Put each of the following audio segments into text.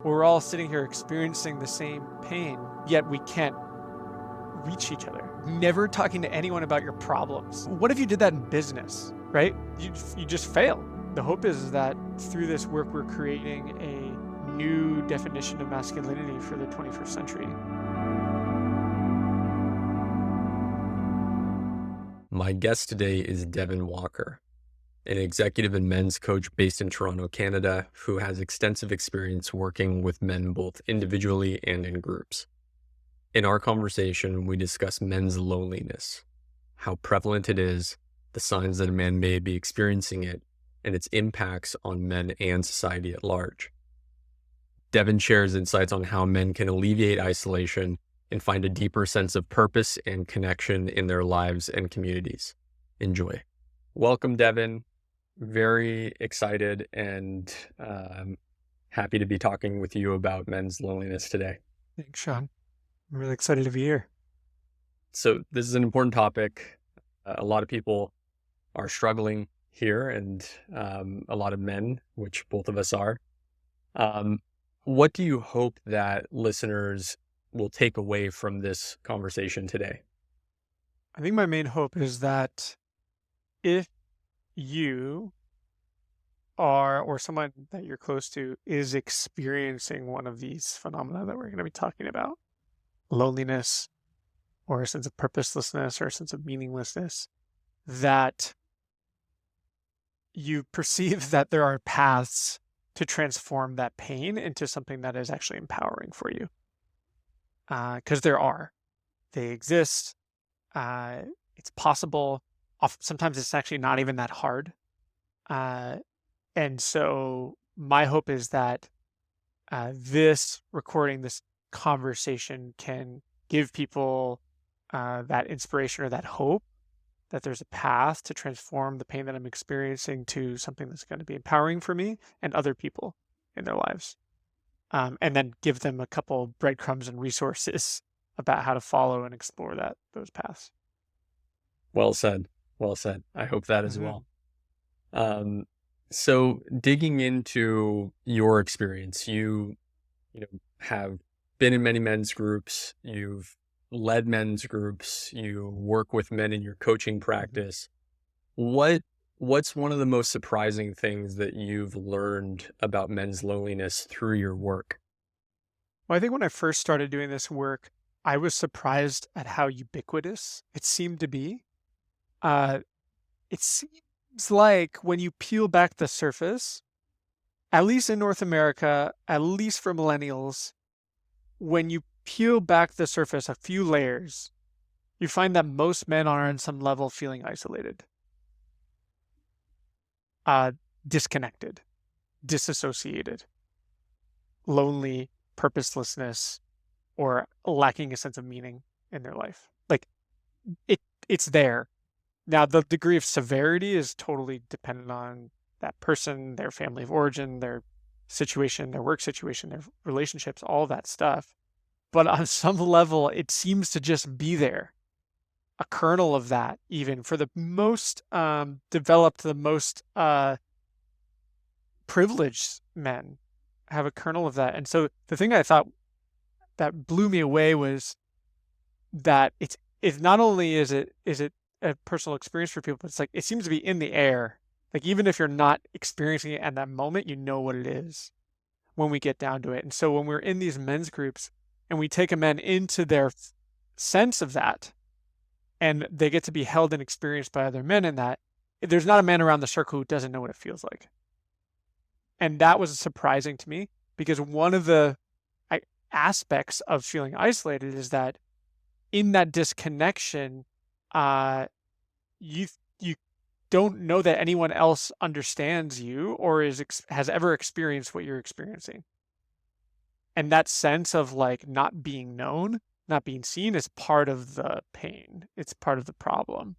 We're all sitting here experiencing the same pain, yet we can't reach each other. Never talking to anyone about your problems. What if you did that in business, right? You just fail. The hope is that through this work, we're creating a new definition of masculinity for the 21st century. My guest today is Devon Walker, an executive and men's coach based in Toronto, Canada, who has extensive experience working with men both individually and in groups. In our conversation, we discuss men's loneliness, how prevalent it is, the signs that a man may be experiencing it, and its impacts on men and society at large. Devon shares insights on how men can alleviate isolation and find a deeper sense of purpose and connection in their lives and communities. Enjoy. Welcome, Devon. Very excited and happy to be talking with you about men's loneliness today. Thanks, Sean. I'm really excited to be here. So this is an important topic. A lot of people are struggling here, and a lot of men, which both of us are. What do you hope that listeners will take away from this conversation today? I think my main hope is that if you are, or someone that you're close to is experiencing one of these phenomena that we're going to be talking about, loneliness, or a sense of purposelessness, or a sense of meaninglessness, that you perceive that there are paths to transform that pain into something that is actually empowering for you. Because they exist. It's possible. Sometimes it's actually not even that hard. And so my hope is that this recording, this conversation can give people that inspiration or that hope that there's a path to transform the pain that I'm experiencing to something that's going to be empowering for me and other people in their lives. And then give them a couple breadcrumbs and resources about how to follow and explore those paths. Well said. Well said. I hope that as well. So digging into your experience, you have been in many men's groups, you've led men's groups, you work with men in your coaching practice. What's one of the most surprising things that you've learned about men's loneliness through your work? Well, I think when I first started doing this work, I was surprised at how ubiquitous it seemed to be. It seems like when you peel back the surface, at least in North America, at least for millennials, when you peel back the surface a few layers, you find that most men are on some level feeling isolated, disconnected, disassociated, lonely, purposelessness, or lacking a sense of meaning in their life. Like it's there. Now, the degree of severity is totally dependent on that person, their family of origin, their situation, their work situation, their relationships, all that stuff. But on some level, it seems to just be there. A kernel of that, even for the most developed, the most privileged men have a kernel of that. And so the thing I thought that blew me away was that it's not only is it a personal experience for people, but it's like it seems to be in the air. Like even if you're not experiencing it at that moment, you know what it is when we get down to it. And so when we're in these men's groups and we take a man into their sense of that, and they get to be held and experienced by other men in that, there's not a man around the circle who doesn't know what it feels like. And that was surprising to me because one of the aspects of feeling isolated is that in that disconnection, you don't know that anyone else understands you or has ever experienced what you're experiencing. And that sense of like not being known, not being seen is part of the pain. It's part of the problem.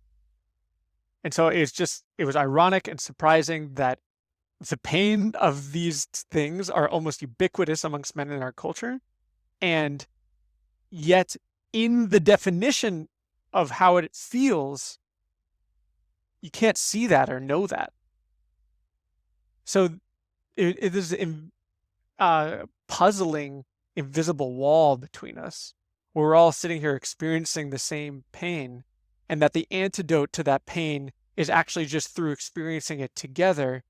And so it was ironic and surprising that the pain of these things are almost ubiquitous amongst men in our culture. And yet in the definition of how it feels, you can't see that or know that. So it is puzzling invisible wall between us. We're all sitting here experiencing the same pain, and that the antidote to that pain is actually just through experiencing it together,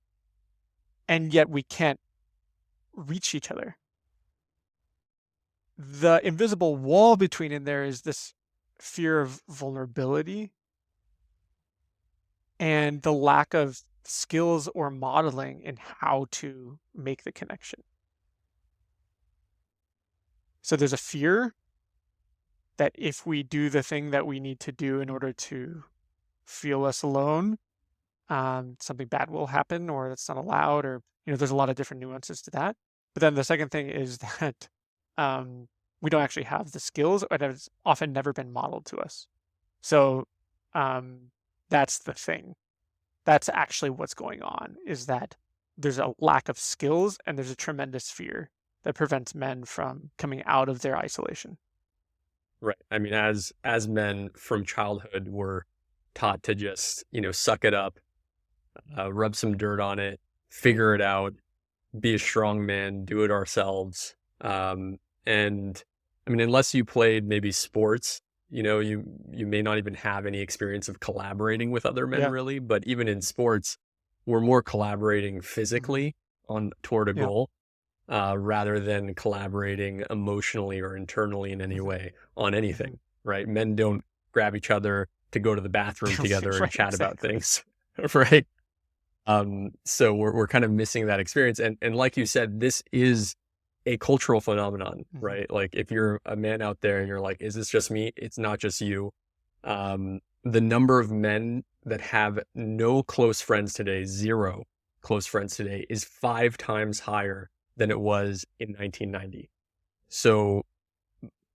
and yet we can't reach each other. The invisible wall between in there is this fear of vulnerability and the lack of skills or modeling in how to make the connection. So there's a fear that if we do the thing that we need to do in order to feel less alone, something bad will happen, or that's not allowed, or there's a lot of different nuances to that. But then the second thing is that we don't actually have the skills, or it's often never been modeled to us. So that's the thing. That's actually what's going on, is that there's a lack of skills and there's a tremendous fear that prevents men from coming out of their isolation. Right. I mean, as men from childhood, we're taught to just, suck it up, rub some dirt on it, figure it out, be a strong man, do it ourselves. And I mean, unless you played maybe sports, you may not even have any experience of collaborating with other men, Yeah. really. But even in sports, we're more collaborating Mm-hmm. physically toward a Yeah. goal, rather than collaborating emotionally or internally in any Mm-hmm. way on anything, right? Men don't grab each other to go to the bathroom together and Right, chat about exactly. things, right? So we're kind of missing that experience. And like you said, this is a cultural phenomenon, Mm-hmm. right? Like if you're a man out there and you're like, is this just me? It's not just you. The number of men that have no close friends today, zero close friends today, is 5 times higher than it was in 1990. So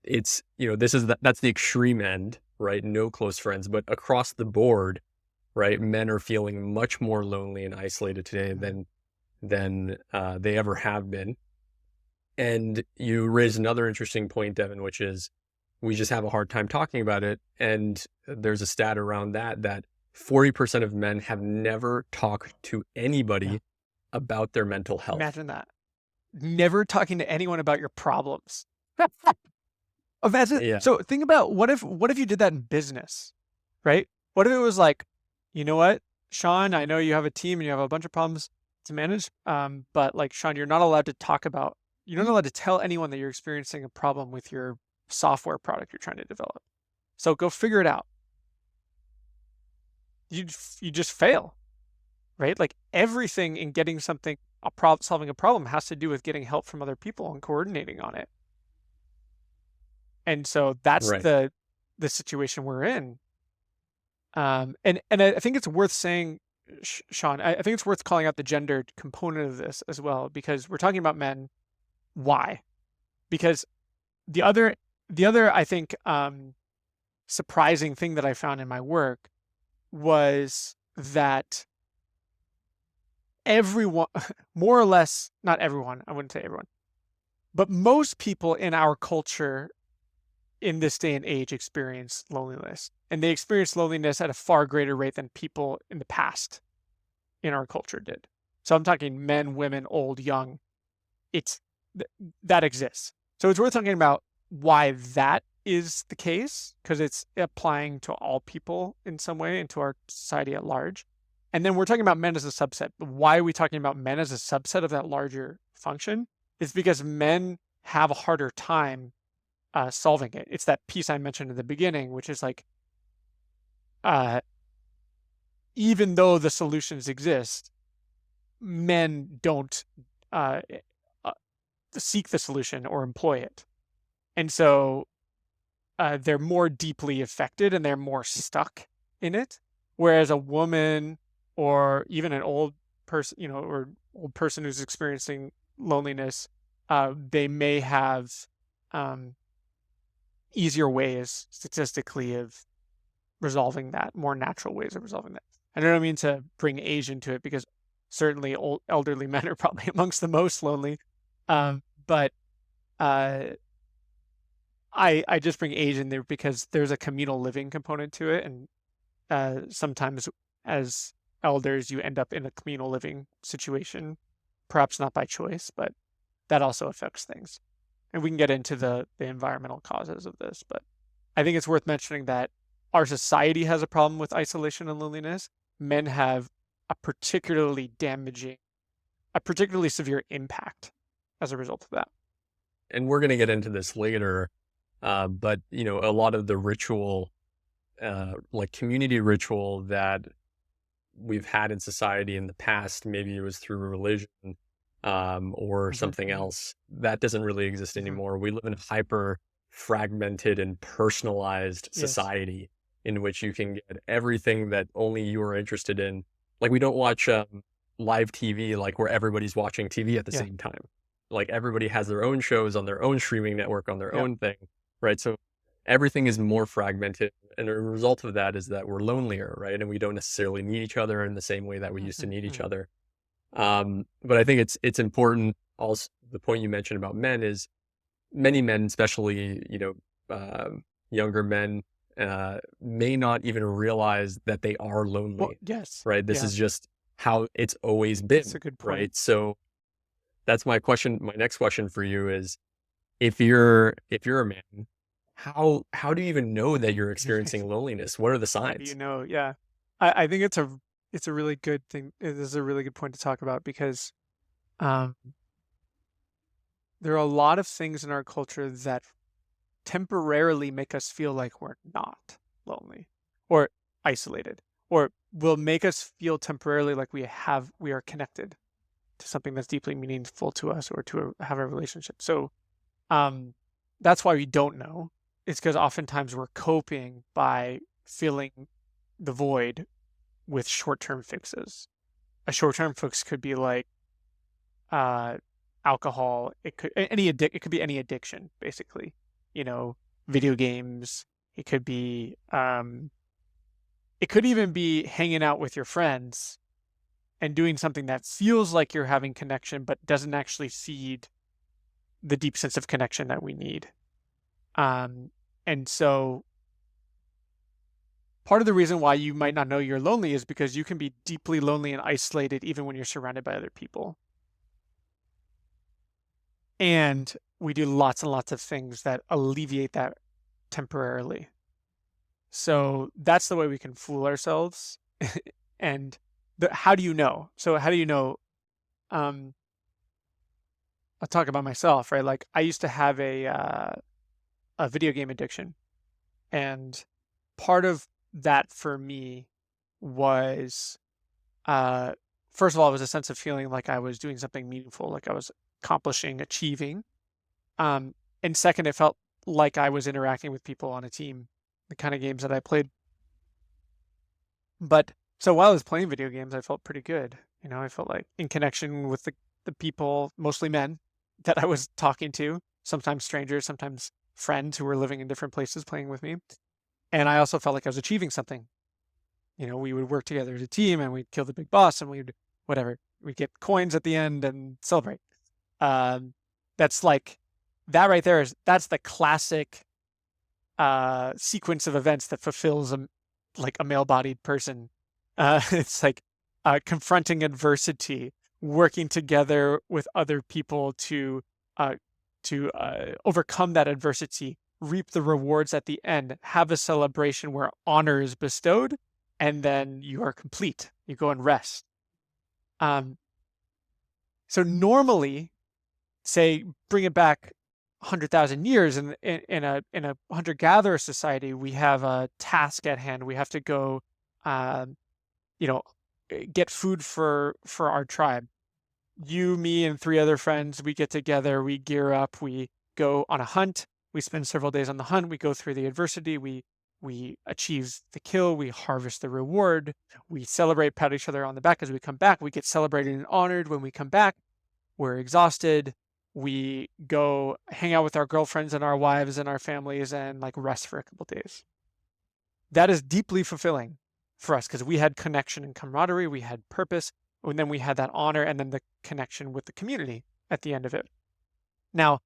it's, that's the extreme end, right? No close friends, but across the board, right? Men are feeling much more lonely and isolated today Mm-hmm. than they ever have been. And you raised another interesting point, Devon, which is we just have a hard time talking about it. And there's a stat around that 40% of men have never talked to anybody Yeah. about their mental health. Imagine that. Never talking to anyone about your problems. Imagine. Yeah. So think about what if you did that in business, right? What if it was like, you know what, Sean, I know you have a team and you have a bunch of problems to manage, but like, Sean, you're not allowed to tell anyone that you're experiencing a problem with your software product you're trying to develop. So go figure it out. You just fail, right? Like everything in getting something, solving a problem has to do with getting help from other people and coordinating on it. And so that's Right. the situation we're in. And I think it's worth saying, Sean, I think it's worth calling out the gender component of this as well, because we're talking about men. Why? Because the other I think surprising thing that I found in my work was that everyone, more or less, not everyone, I wouldn't say everyone, but most people in our culture in this day and age experience loneliness, and they experience loneliness at a far greater rate than people in the past in our culture did. So I'm talking men, women, old, young. That exists. So it's worth talking about why that is the case, because it's applying to all people in some way and to our society at large. And then we're talking about men as a subset. But why are we talking about men as a subset of that larger function? It's because men have a harder time solving it. It's that piece I mentioned in the beginning, which is like, even though the solutions exist, men don't seek the solution or employ it. And so they're more deeply affected and they're more stuck in it. Whereas a woman or even an old person, or old person who's experiencing loneliness, they may have easier ways statistically of resolving that, more natural ways of resolving that. I don't mean to bring age into it, because certainly old elderly men are probably amongst the most lonely. But I just bring age in there because there's a communal living component to it, and sometimes as elders you end up in a communal living situation, perhaps not by choice, but that also affects things. And we can get into the environmental causes of this, but I think it's worth mentioning that our society has a problem with isolation and loneliness. Men have a particularly damaging, a particularly severe impact as a result of that. And we're going to get into this later, but a lot of the ritual, like community ritual that we've had in society in the past, maybe it was through religion, or Mm-hmm, something mm-hmm, else, that doesn't really exist mm-hmm. anymore. We live in a hyper fragmented and personalized Yes. society in which you can get everything that only you are interested in. Like we don't watch live TV, like where everybody's watching TV at the Yeah. same time. Like everybody has their own shows on their own streaming network, on their Yeah. own thing, right? So everything is more fragmented. And a result of that is that we're lonelier, right? And we don't necessarily need each other in the same way that we used to Mm-hmm, need each mm-hmm. other. But I think it's important. Also, the point you mentioned about men is many men, especially younger men, may not even realize that they are Well, lonely. yes. Right? This Yeah. is just how it's always That's been. a good point. Right? So that's my question. My next question for you is: if you're a man, how do you even know that you're experiencing loneliness? What are the How do you signs? know? Yeah. I think it's a really good thing. It is a really good point to talk about because um, there are a lot of things in our culture that temporarily make us feel like we're not lonely or isolated, or will make us feel temporarily like we are connected to something that's deeply meaningful to us or have a relationship. So um, that's why we don't know. It's because oftentimes we're coping by filling the void with short-term fixes. A short-term fix could be like uh, alcohol. It could be any addiction, basically. You know, video games. It could be it could even be hanging out with your friends and doing something that feels like you're having connection, but doesn't actually feed the deep sense of connection that we need. Um, and so part of the reason why you might not know you're lonely is because you can be deeply lonely and isolated even when you're surrounded by other people. And we do lots and lots of things that alleviate that temporarily. So that's the way we can fool ourselves. And how do you know? So how do you know? Um, I'll talk about myself, right? Like I used to have a video game addiction, and part of that for me was uh, first of all, it was a sense of feeling like I was doing something meaningful, like I was accomplishing, achieving. Um, and second, it felt like I was interacting with people on a team, the kind of games that I played. But so while I was playing video games, I felt pretty good. You know, I felt like in connection with the people, mostly men, that I was talking to, sometimes strangers, sometimes friends who were living in different places playing with me. And I also felt like I was achieving something. You know, we would work together as a team and we'd kill the big boss and we'd, whatever, we'd get coins at the end and celebrate. Um, that's like, that right there that's the classic sequence of events that fulfills like a male-bodied person. It's like confronting adversity, working together with other people uh, to overcome that adversity, reap the rewards at the end, have a celebration where honor is bestowed, and then you are complete. You go and rest. Um, so normally, say, bring it back 100,000 years in a hunter-gatherer society, we have a task at hand. We have to go, um, you know, get food for our tribe. You, me, and three other friends, we get together, we gear up, we go on a hunt. We spend several days on the hunt. We go through the adversity. We achieve the kill. We harvest the reward. We celebrate, pat each other on the back as we come back. We get celebrated and honored when we come back. We're exhausted. We go hang out with our girlfriends and our wives and our families and like rest for a couple days. That is deeply fulfilling for us because we had connection and camaraderie, we had purpose, and then we had that honor and then the connection with the community at the end of it. Now,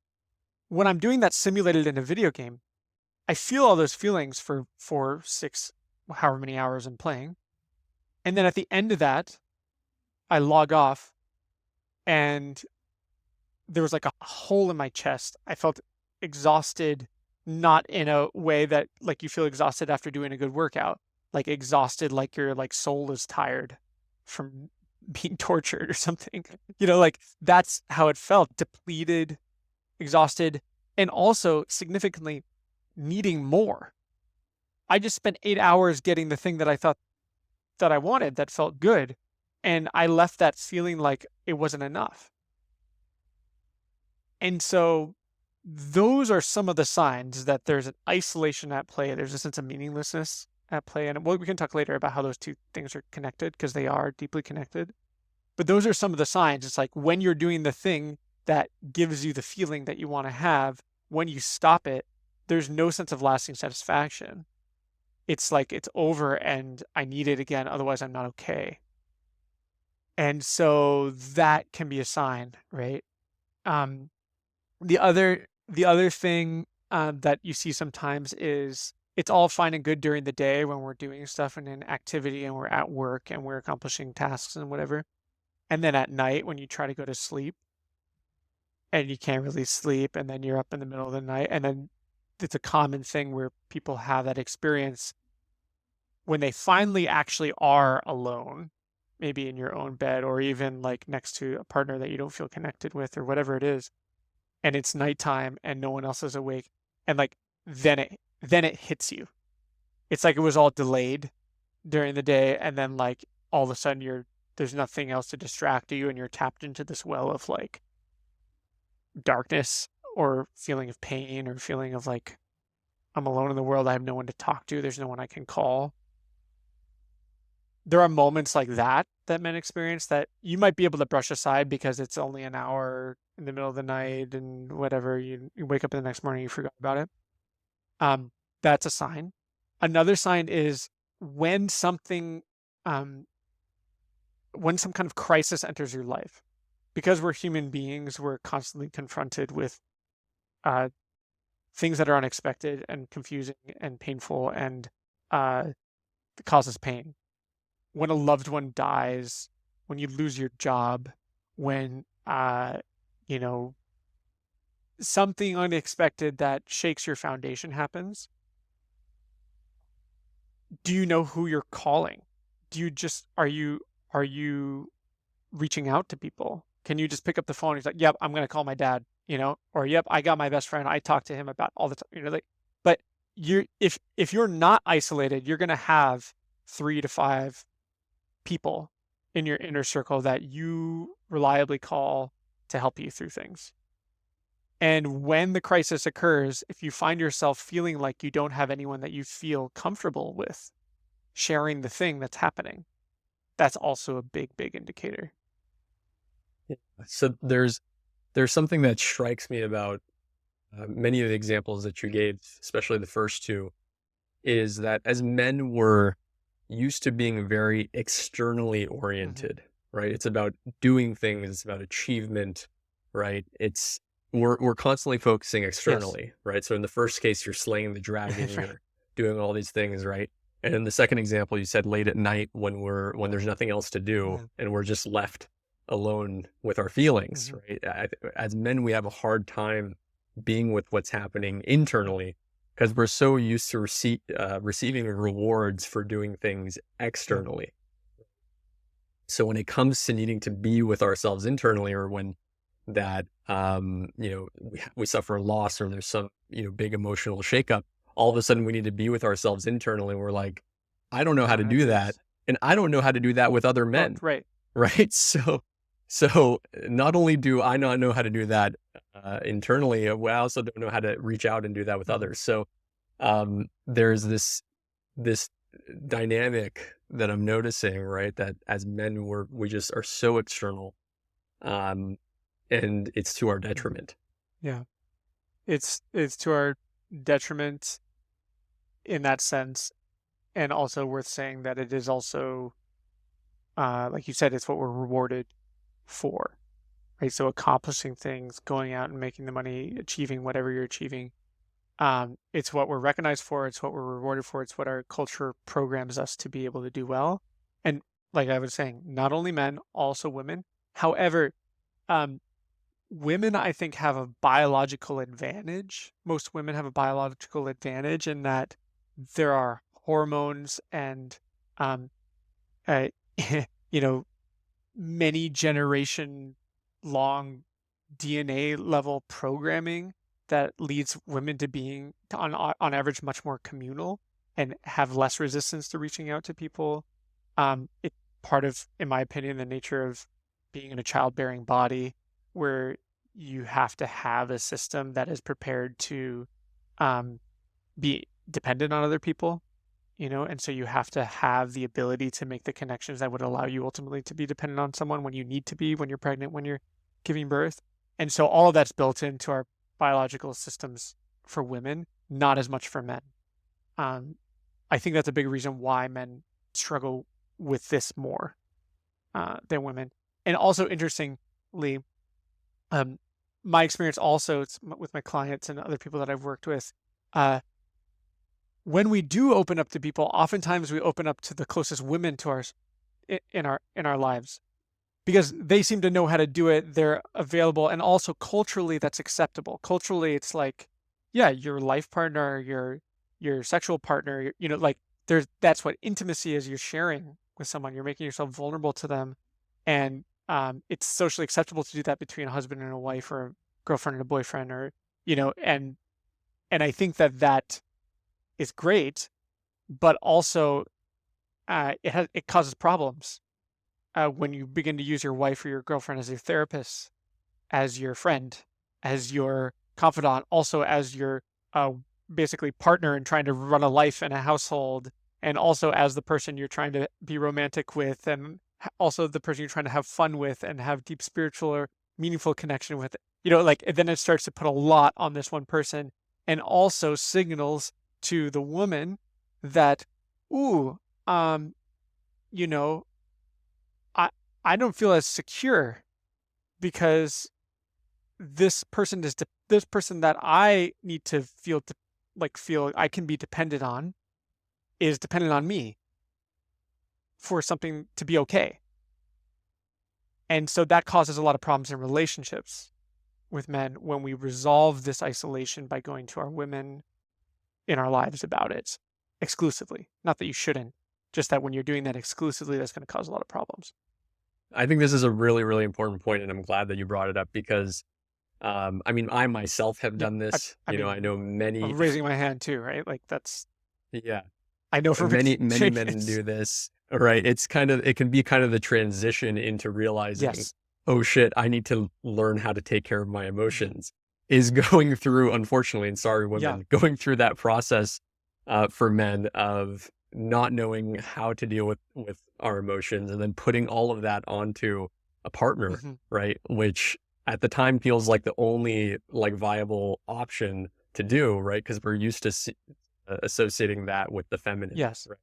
when I'm doing that simulated in a video game, I feel all those feelings for 4, 6, however many hours I'm playing. And then at the end of that, I log off and there was like a hole in my chest. I felt exhausted, not in a way that like you feel exhausted after doing a good workout, like exhausted, like your like soul is tired from being tortured or something. Like that's how it felt, depleted, exhausted, and also significantly needing more. I just spent 8 hours getting the thing that I thought that I wanted that felt good. And I left that feeling like it wasn't enough. And so those are some of the signs that there's an isolation at play. There's a sense of meaninglessness at play. And we can talk later about how those two things are connected because they are deeply connected. But those are some of the signs. It's like when you're doing the thing that gives you the feeling that you want to have, when you stop it, there's no sense of lasting satisfaction. It's like it's over and I need it again, otherwise I'm not okay. And so that can be a sign, right? Um, the other thing that you see sometimes is it's all fine and good during the day when we're doing stuff and in activity and we're at work and we're accomplishing tasks and whatever. And then at night when you try to go to sleep and you can't really sleep and then you're up in the middle of the night, and then it's a common thing where people have that experience when they finally actually are alone, maybe in your own bed or even like next to a partner that you don't feel connected with or whatever it is, and it's nighttime and no one else is awake, and like then it hits you. It's like it was all delayed during the day, and then like all of a sudden there's nothing else to distract you and you're tapped into this well of like darkness or feeling of pain or feeling of like I'm alone in the world. I have no one to talk to. There's no one I can call. There are moments like that that men experience that you might be able to brush aside because it's only an hour in the middle of the night and whatever. You wake up in the next morning, you forgot about it. Um, that's a sign. Another sign is when something, um, when some kind of crisis enters your life. Because we're human beings, we're constantly confronted with uh, things that are unexpected and confusing and painful and uh, causes pain. When a loved one dies, when you lose your job, when you know something unexpected that shakes your foundation happens, do you know who you're calling? Do you just are you reaching out to people? Can you just pick up the phone? He's like, "Yep, I'm gonna call my dad," or "Yep, I got my best friend. I talk to him about all the time," like. But if you're not isolated, you're gonna have 3 to 5 people in your inner circle that you reliably call to help you through things. And when the crisis occurs, if you find yourself feeling like you don't have anyone that you feel comfortable with sharing the thing that's happening, that's also a big, big indicator. Yeah. So there's something that strikes me about many of the examples that you gave, especially the first two, is that as men we're used to being very externally Hmm. oriented, right? It's about doing things, it's about achievement, right? We're constantly focusing Yes. externally, right? So in the first case, you're slaying the dragon, you're doing all these things, right? And in the second example, you said late at night when there's nothing else to do Right. and we're just left alone with our feelings, Hmm. right? As men, we have a hard time being with what's happening Yeah. internally because we're so used to receiving rewards for doing things Yeah. externally. So when it comes to needing to be with ourselves internally, or when that we suffer a loss or there's some big emotional shakeup, all of a sudden we need to be with ourselves internally. We're like, I don't know I how don't to know how to do do that, this. and I don't know how to do that with other Oh, men, right. right? So not only do I not know how to do that internally, I also don't know how to reach out and do that with Hmm. others. So there's this dynamic that I'm noticing, right? That as men, we just are so external, um, and it's to our Hmm. detriment. Yeah. It's to our detriment in that sense, and also worth saying that it is also, like you said, it's what we're rewarded for, right? So accomplishing things, going out and making the money, achieving whatever you're achieving, it's what we're recognized for. It's what we're rewarded for. It's what our culture programs us to be able to do well. And like I was saying, not only men, also women. However, um, women, I think, have a biological advantage. Most women have a biological advantage in that there are hormones and, um, uh, you know, many generation long DNA level programming that leads women to being, on average, much more communal and have less resistance to reaching out to people. It's part of, in my opinion, the nature of being in a childbearing body, where you have to have a system that is prepared to um, be dependent on other people, and so you have to have the ability to make the connections that would allow you ultimately to be dependent on someone when you need to be, when you're pregnant, when you're giving birth. And so all of that's built into our biological systems for women, not as much for men. Um, I think that's a big reason why men struggle with this more than women. And also, interestingly, um, my experience also with my clients and other people that I've worked with, uh, when we do open up to people, oftentimes we open up to the closest women to our in our lives, because they seem to know how to do it. They're available, and also culturally that's acceptable. Culturally, it's like, yeah, your life partner, your sexual partner, like, that's what intimacy is. You're sharing with someone, you're making yourself vulnerable to them, and it's socially acceptable to do that between a husband and a wife, or a girlfriend and a boyfriend, or and I think that is great, but also it causes problems when you begin to use your wife or your girlfriend as your therapist, as your friend, as your confidant, also as your uh, basically partner in trying to run a life and a household, and also as the person you're trying to be romantic with, and also the person you're trying to have fun with and have deep spiritual or meaningful connection with. Like, and then it starts to put a lot on this one person, and also signals to the woman that, ooh, um, you know, I I don't feel as secure, because this person that I need to feel I can be dependent on, is dependent on me for something to be okay. And so that causes a lot of problems in relationships with men when we resolve this isolation by going to our women in our lives about it exclusively. Not that you shouldn't, just that when you're doing that exclusively, that's going to cause a lot of problems. I think this is a really, really important point, and I'm glad that you brought it up because, I mean, I myself have Yeah, done this. I I know mean, I'm many, raising my hand too, right? Like, that's, yeah, I know from many men experience. do this, right? It can be kind of the transition into realizing, Yes. oh shit, I need to learn how to take care of my Mhm. emotions, is going through, unfortunately, and sorry, Yeah. women, going through that process for men of not knowing how to deal with our emotions and then putting all of that onto a partner, Mhm. right? Which at the time feels like the only like viable option to do, right? Because we're used to associating that with the feminine, Yes. right?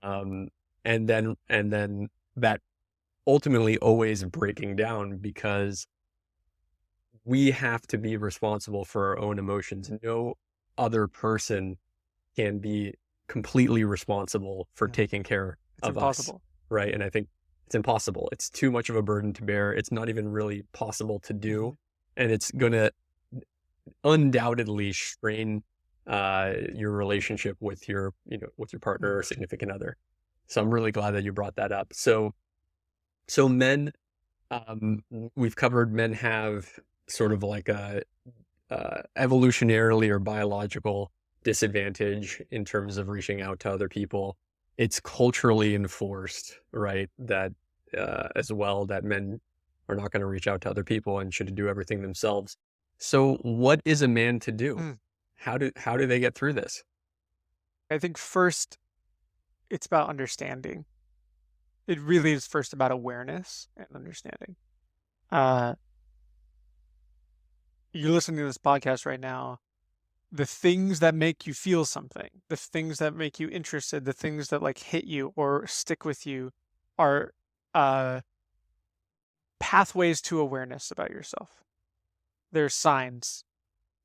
Um, and then that ultimately always breaking down because we have to be responsible for our own emotions. No other person can be completely responsible for Yeah. taking care It's of us, impossible. right? And I think it's impossible. It's too much of a burden to bear. It's not even really possible to do, Mhm. and it's gonna undoubtedly strain your relationship with with your partner or Mhm. significant other. So I'm really glad that you brought that up. So men, we've covered men have sort of like a evolutionarily or biological disadvantage in terms of reaching out to other people. It's culturally enforced, right? That as well that men are not going to reach out to other people and should do everything themselves. So, what is a man to do? Mm. How do they get through this? I think first it's about understanding. It really is first about awareness and understanding. Uh, you're listening to this podcast right now. The things that make you feel something, the things that make you interested, the things that like hit you or stick with you, are uh, pathways to awareness about yourself. They're signs.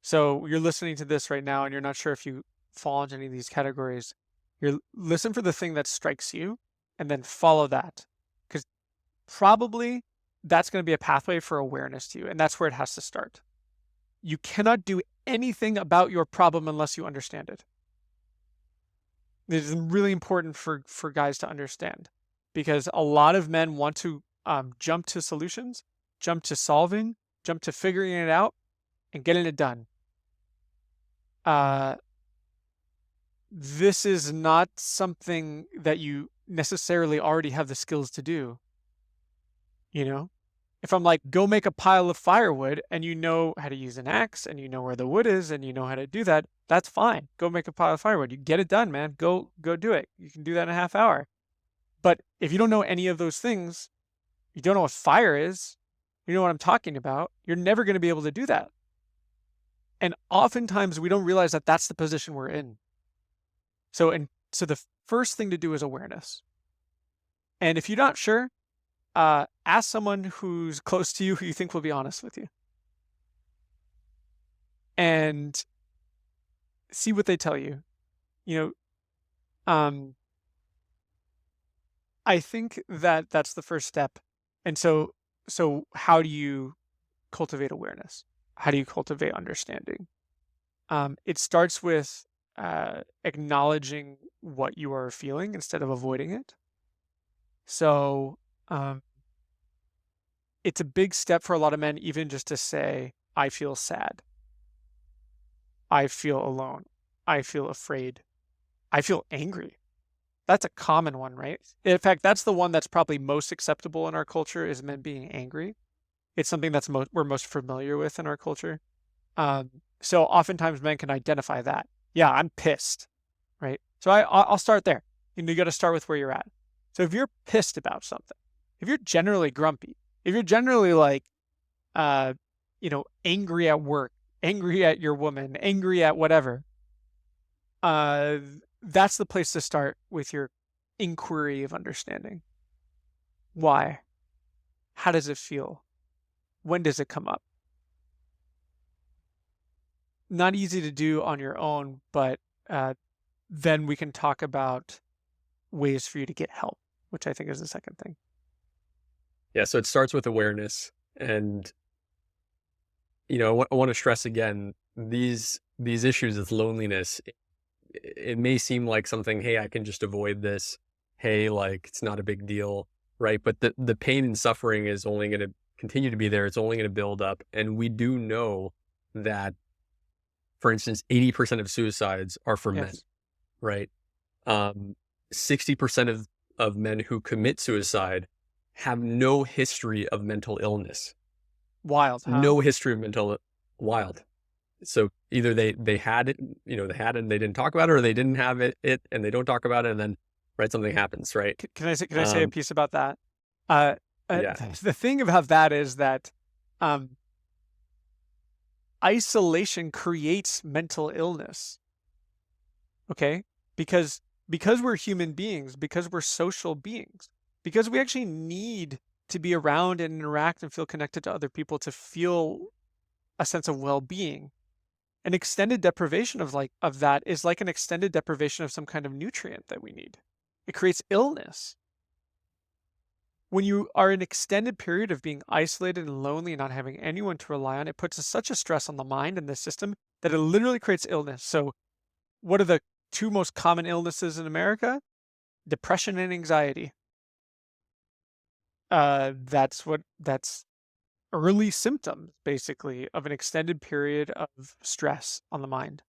So you're listening to this right now and you're not sure if you fall into any of these categories. You're listen for the thing that strikes you and then follow that. Because probably that's going to be a pathway for awareness to you. And that's where it has to start. You cannot do anything about your problem unless you understand it. It is really important for guys to understand, because a lot of men want to jump to solutions, jump to solving, jump to figuring it out and getting it done. This is not something that you necessarily already have the skills to do. You know, if I'm like, go make a pile of firewood, and you know how to use an axe and you know where the wood is and you know how to do that, that's fine. Go make a pile of firewood. You get it done, man. Go do it. You can do that in a half hour. But if you don't know any of those things, you don't know what fire is, you know what I'm talking about, you're never going to be able to do that. And oftentimes we don't realize that that's the position we're in. So the first thing to do is awareness. And if you're not sure, ask someone who's close to you who you think will be honest with you. And see what they tell you. You know, I think that that's the first step. And so how do you cultivate awareness? How do you cultivate understanding? It starts with acknowledging what you are feeling instead of avoiding it. So it's a big step for a lot of men, even just to say, I feel sad. I feel alone. I feel afraid. I feel angry. That's a common one, right? In fact, that's the one that's probably most acceptable in our culture, is men being angry. It's something that's we're most familiar with in our culture. So oftentimes men can identify that. Yeah, I'm pissed, right? So I'll start there. You got to start with where you're at. So if you're pissed about something, if you're generally grumpy, if you're generally like, angry at work, angry at your woman, angry at whatever, that's the place to start with your inquiry of understanding. Why? How does it feel? When does it come up? Not easy to do on your own, but then we can talk about ways for you to get help, which I think is the second thing. Yeah, so it starts with awareness. And, I want to stress again, these issues with loneliness, it may seem like something, hey, I can just avoid this. Hey, like, it's not a big deal, right? But the pain and suffering is only going to continue to be there. It's only going to build up. And we do know that, for instance, 80% of suicides are for men, right? 60% of men who commit suicide have no history of mental illness. Wild, huh? No history of wild. So either they had it, they had it and they didn't talk about it, or they didn't have it and they don't talk about it, and then something happens, right? Can I say a piece about that? Yeah. The thing about that is that isolation creates mental illness. Okay? Because we're human beings, because we're social beings, because we actually need to be around and interact and feel connected to other people to feel a sense of well-being. An extended deprivation of that is like an extended deprivation of some kind of nutrient that we need. It creates illness. When you are in an extended period of being isolated and lonely and not having anyone to rely on, it puts such a stress on the mind and the system that it literally creates illness. So what are the two most common illnesses in America? Depression and anxiety. That's early symptoms, basically, of an extended period of stress on the mind.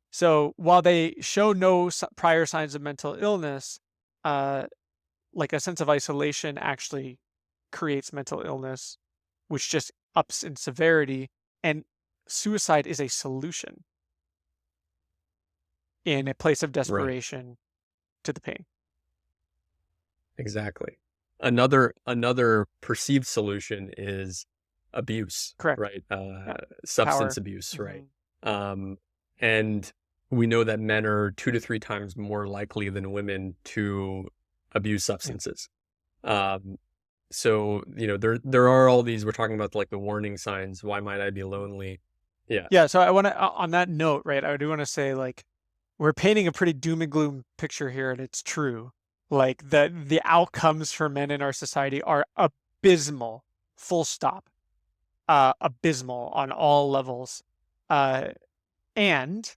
So while they show no prior signs of mental illness, like a sense of isolation actually creates mental illness, which just ups in severity, and suicide is a solution in a place of desperation to the pain. Exactly. Another perceived solution is abuse. Correct. Right. Yeah. Substance Power. abuse. Mhm. Right. And we know that men are 2 to 3 times more likely than women to abuse substances. Yeah. So, there are all these, we're talking about like the warning signs. Why might I be lonely? Yeah. Yeah. So I want to, on that note, right, I do want to say, like, we're painting a pretty doom and gloom picture here, and it's true. Like the outcomes for men in our society are abysmal. full stop, abysmal on all levels. And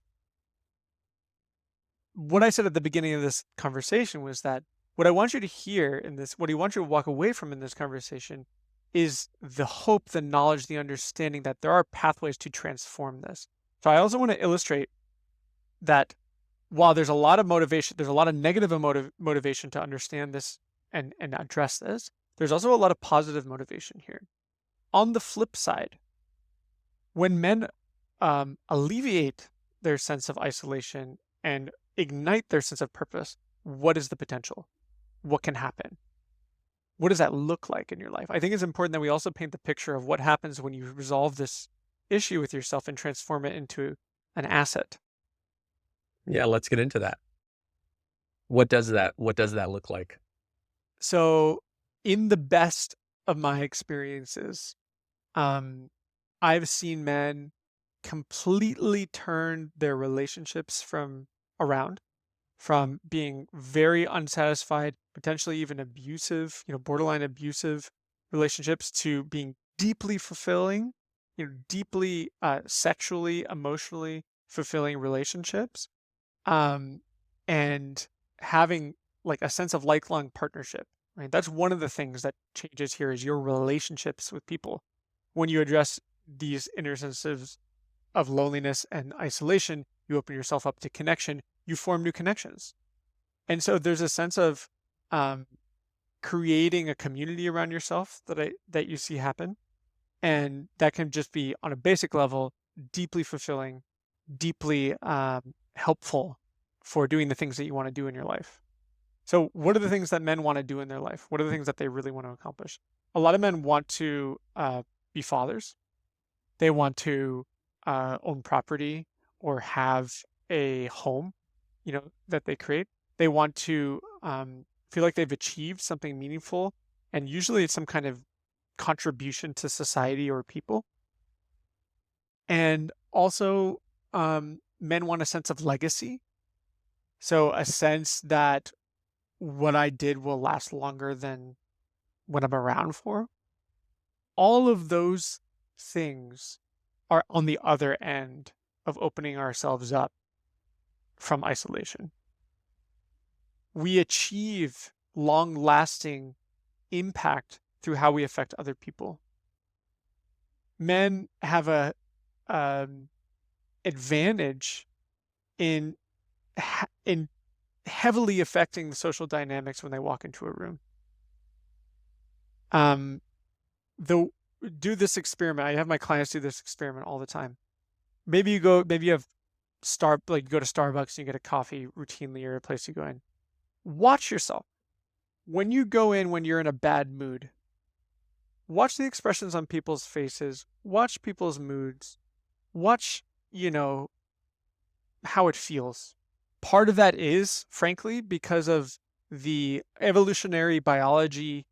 what I said at the beginning of this conversation was that what I want you to hear in this, what I want you to walk away from in this conversation is the hope, the knowledge, the understanding that there are pathways to transform this. So I also want to illustrate that while there's a lot of motivation, there's a lot of negative motivation to understand this and address this, there's also a lot of positive motivation here. On the flip side, when men alleviate their sense of isolation and ignite their sense of purpose, what is the potential? What can happen? What does that look like in your life? I think it's important that we also paint the picture of what happens when you resolve this issue with yourself and transform it into an asset. Yeah, let's get into that. What does that look like? So, in the best of my experiences, um, I've seen men completely turn their relationships around from being very unsatisfied, potentially even abusive, borderline abusive relationships to being deeply fulfilling, deeply sexually, emotionally fulfilling relationships, um, and having like a sense of lifelong partnership. Right, that's one of the things that changes here is your relationships with people. When you address these instances of loneliness and isolation, you open yourself up to connection, you form new connections. And so there's a sense of um, creating a community around yourself that you see happen. And that can just be on a basic level, deeply fulfilling, deeply helpful for doing the things that you want to do in your life. So what are the things that men want to do in their life? What are the things that they really want to accomplish? A lot of men want to be fathers. They want to own property or have a home, that they create. They want to feel like they've achieved something meaningful, and usually it's some kind of contribution to society or people. And also, men want a sense of legacy. So a sense that what I did will last longer than what I'm around for. All of those things are on the other end of opening ourselves up from isolation. We achieve long lasting impact through how we affect other people. Men have a advantage in in heavily affecting the social dynamics when they walk into a room. Um, though do this experiment. I have my clients do this experiment all the time. Maybe you have you go to Starbucks and you get a coffee routinely or a place you go in. Watch yourself. When you go in when you're in a bad mood, watch the expressions on people's faces, watch people's moods, watch, how it feels. Part of that is, frankly, because of the evolutionary biology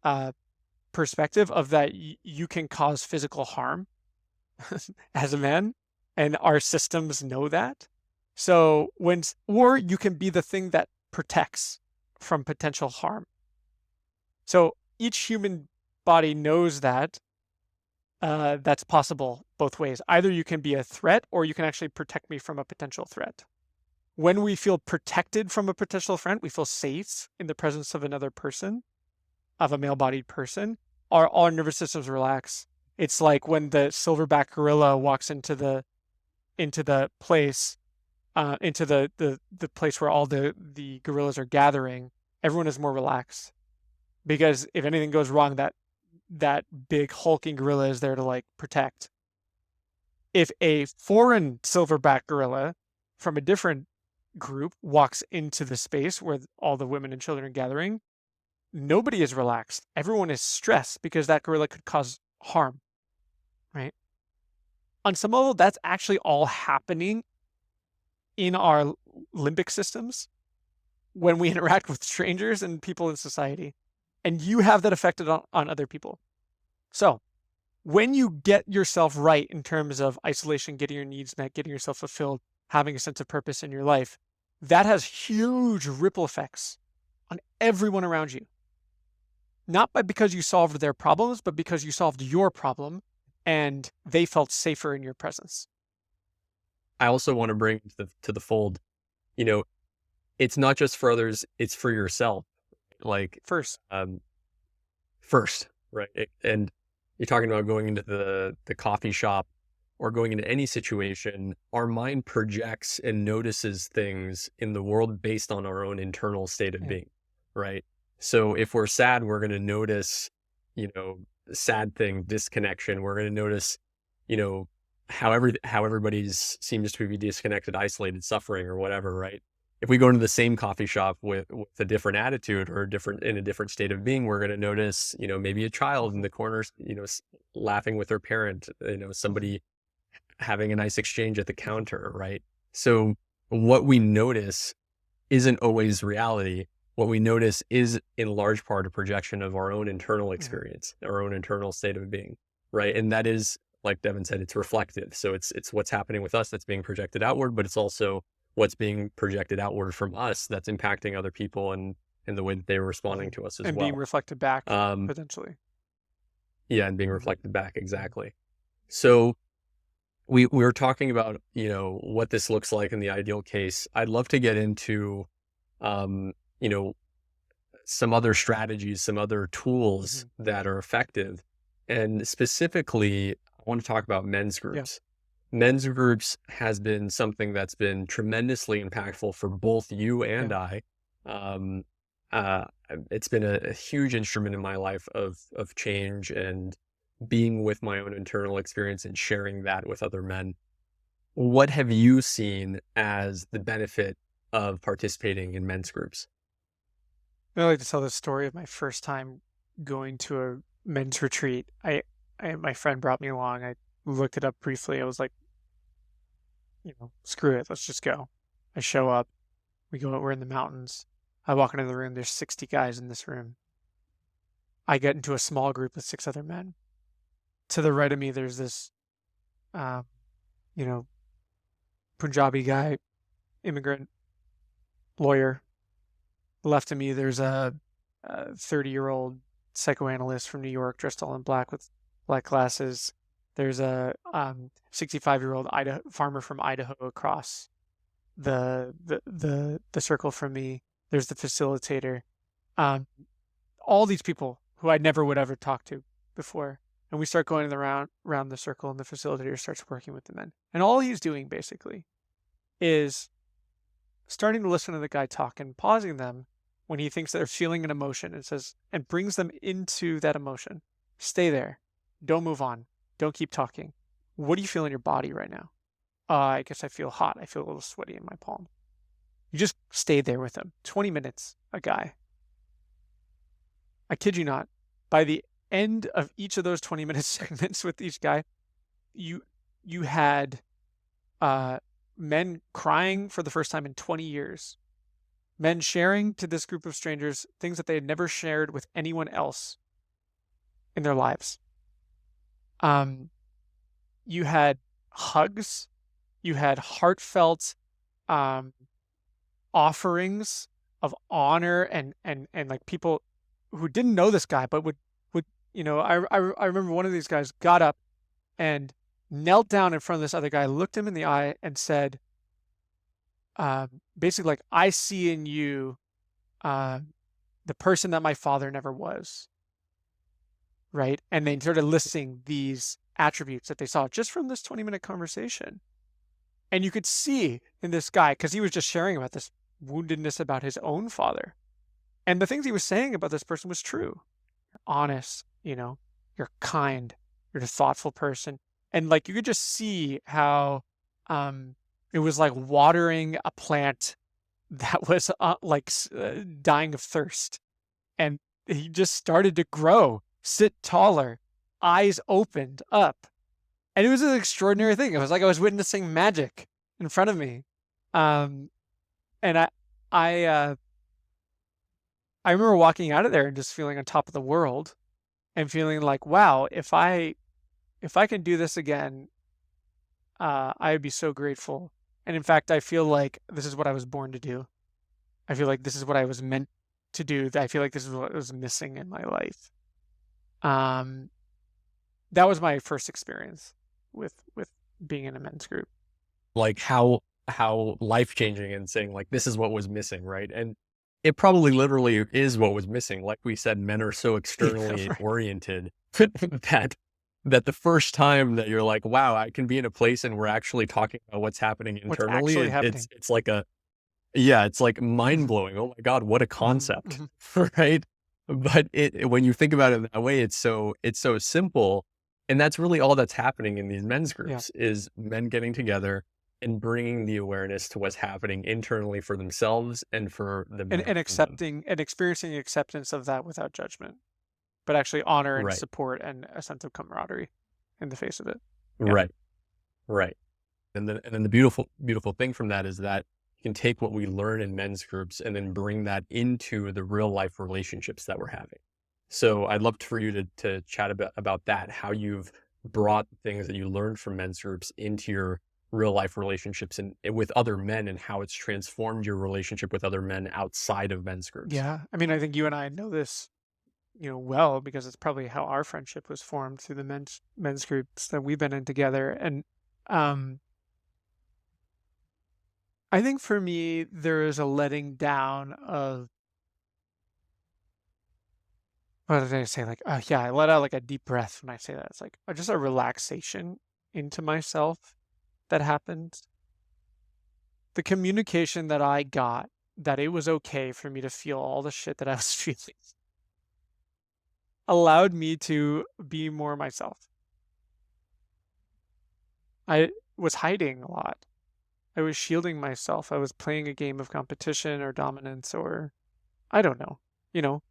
uh, perspective of that you can cause physical harm as a man, and our systems know that. So or you can be the thing that protects from potential harm. So each human body knows that that's possible both ways. Either you can be a threat or you can actually protect me from a potential threat. When we feel protected from a potential threat, we feel safe in the presence of another person, of a male-bodied person, our nervous systems relax. It's like when the silverback gorilla walks into the place, into the place where all the gorillas are gathering. Everyone is more relaxed because if anything goes wrong, that big hulking gorilla is there to like protect. If a foreign silverback gorilla from a different group walks into the space where all the women and children are gathering, nobody is relaxed. Everyone is stressed because that gorilla could cause harm, right? On some level, that's actually all happening in our limbic systems when we interact with strangers and people in society. And you have that affected on other people. So when you get yourself right in terms of isolation, getting your needs met, getting yourself fulfilled, having a sense of purpose in your life, that has huge ripple effects on everyone around you. not because you solved their problems, but because you solved your problem and they felt safer in your presence. I also want to bring to the fold, you know, it's not just for others, it's for yourself. Like, First. um, first, right? And you're talking about going into the coffee shop or going into any situation, our mind projects and notices things in the world based on our own internal state of Yeah. being, right? So if we're sad, we're going to notice, sad thing, disconnection. We're going to notice, you know, how everybody's seems to be disconnected, isolated, suffering, or whatever, right? If we go into the same coffee shop with a different attitude or in a different state of being, we're going to notice, maybe a child in Mhm. the corner, laughing with their parent, Mhm. somebody having a nice exchange at the counter, right? So what we notice isn't always reality. What we notice is in large part a projection of our own internal Mhm. experience, our own internal state of being, right? And that is, like Devon said, it's reflective. So it's what's happening with us that's being projected outward, but it's also what's being projected outward from us that's impacting other people and the way that they're responding Mhm. to us as And being well. reflected back Um, potentially. yeah, and being Mhm. reflected back Mhm. exactly. So we were talking about, what this looks like in the ideal case. I'd love to get into, um, you know, some other strategies, some other tools Mhm. that are effective. And specifically, I want to talk about men's Yeah. groups. Men's groups has been something that's been tremendously impactful for both you Yeah. and I. Um, uh, it's been a huge instrument in my life of change and being with my own internal experience and sharing that with other men. What have you seen as the benefit of participating in men's groups? I like to tell the story of my first time going to a men's retreat. My friend brought me along. I looked it up briefly. I was like, screw it, let's just go. I show up. We're in the mountains. I walk into the room. There's 60 guys in this room. I get into a small group with six other men. To the right of me, there's this, uh, you know, Punjabi guy, immigrant lawyer. Left of me, there's a 30-year-old psychoanalyst from New York dressed all in black with black glasses. There's a 65-year-old Idaho farmer from Idaho across the circle from me. There's the facilitator. Um, all these people who I never would ever talk to before. And we start going around the circle, and the facilitator starts working with the men. And all he's doing basically is starting to listen to the guy talk and pausing them when he thinks they're feeling an emotion and says, and brings them into that emotion. Stay there. Don't move on. Don't keep talking. What do you feel in your body right now? I guess I feel hot. I feel a little sweaty in my palm. You just stay there with him. 20 minutes, a guy. I kid you not. By the end of each of those 20-minute segments with each guy, you you had uh, men crying for the first time in 20 years, men sharing to this group of strangers things that they had never shared with anyone else in their lives. Um, you had hugs, you had heartfelt um, offerings of honor and like people who didn't know this guy but would I remember one of these guys got up and knelt down in front of this other guy, looked him in the eye, and said, basically like, I see in you uh, the person that my father never was, right? And they started listing these attributes that they saw just from this 20-minute conversation. And you could see in this guy, because he was just sharing about this woundedness about his own father. And the things he was saying about this person was true. You're honest, you're kind, you're a thoughtful person. And like you could just see how um, it was like watering a plant that was dying of thirst. And he just started to grow, sit taller, eyes opened up. And it was an extraordinary thing. It was like I was witnessing magic in front of me. Um, and I, uh, I remember walking out of there and just feeling on top of the world and feeling like, wow, if I can do this again, I would be so grateful. And in fact, I feel like this is what I was born to do. I feel like this is what I was meant. to do. I feel like this is what was missing in my life. Um, that was my first experience with being in a men's group. Like how life-changing, and saying like, this is what was missing, right? And it probably literally is what was missing. Like we said, men are so Yeah, externally right. oriented that the first time that you're like, wow, I can be in a place and we're actually talking about what's happening What's internally, actually happening? it's like a yeah, it's like Mhm, mind-blowing. Oh my God, what a mhm, concept, mhm. right? But when you think about it that way, it's so simple, and that's really all that's happening in these men's Yeah, groups is men getting together and bringing the awareness to what's happening internally for themselves and for the men and around them. accepting and experiencing acceptance of that without judgment, but actually honor and Right, support and a sense of camaraderie in the face of it. Yeah, right, right. And then the beautiful thing from that is that you can take what we learn in men's groups and then bring that into the real life relationships that we're having. So I'd love for you to chat about that, how you've brought things that you learned from men's groups into your real life relationships and with other men, and how it's transformed your relationship with other men outside of men's groups. yeah. I mean, I think you and I know this, well, because it's probably how our friendship was formed through the men's groups that we've been in together. And um, I think for me, there is a letting down of what did I say? Like, yeah, I let out like a deep breath when I say that. It's like just a relaxation into myself that happened. The communication that I got that it was okay for me to feel all the shit that I was feeling allowed me to be more myself. I was hiding a lot. I was shielding myself. I was playing a game of competition or dominance or I don't know, you know,